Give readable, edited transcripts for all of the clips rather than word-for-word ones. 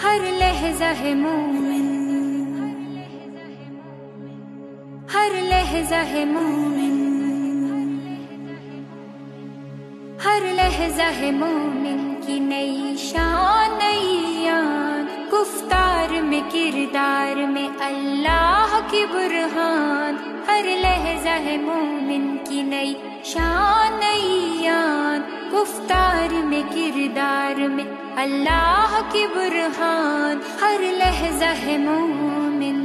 ہر لحظہ ہے مومن، ہر لحظہ ہے مومن، ہر لحظہ ہے مومن کی نئی شان نئی یاد، گفتار میں کردار میں اللہ کی برہان، ہر لحظہ ہے مومن کی نئی شان نئی یاد، گفتار میں کردار میں اللہ کی برہان، ہر لحظہ ہے مومن،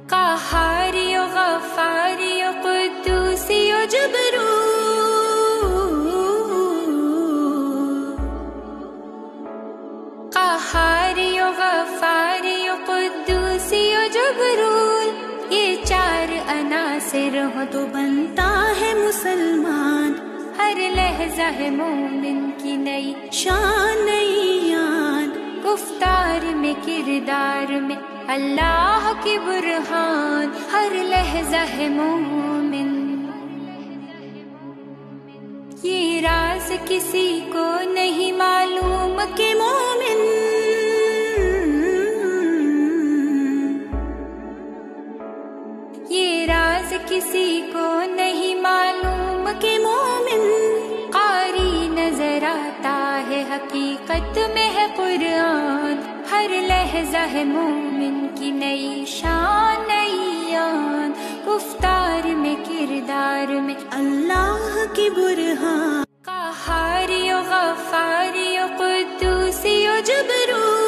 قہاری و غفاری و قدوسی و جبروت، قہاری و غفاری و قدوسی و جبروت، یہ چار عناصر ہو تو بنتا ہے مسلمان، ہر لحظہ ہے مومن کی نئی شان نئی یاد، گفتار میں کردار میں اللہ کی برہان، ہر لحظہ ہے مومن، یہ راز کسی کو نہیں معلوم کہ مومن، یہ راز کسی کو نہیں معلوم کہ مومن، قاری نظر آتا ہے حقیقت میں ہے قرآن، ہر لحظہ ہے مومن کی نئی شان نئی یاد، گفتار میں کردار میں اللہ کی برہان، قہاری و غفاری و قدوسی و جبروت،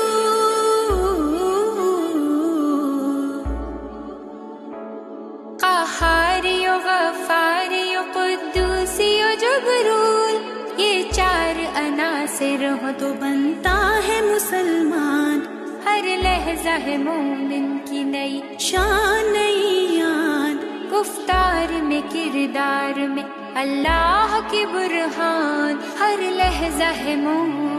قہاری و غفاری و قدوسی و جبروت، یہ چار عناصر ہو تو بنتا ہے مسلمان، ہر لحظہ ہے مومن کی نئی شان نئی یاد، گفتار میں کردار میں اللہ کی برہان، ہر لحظہ ہے مومن۔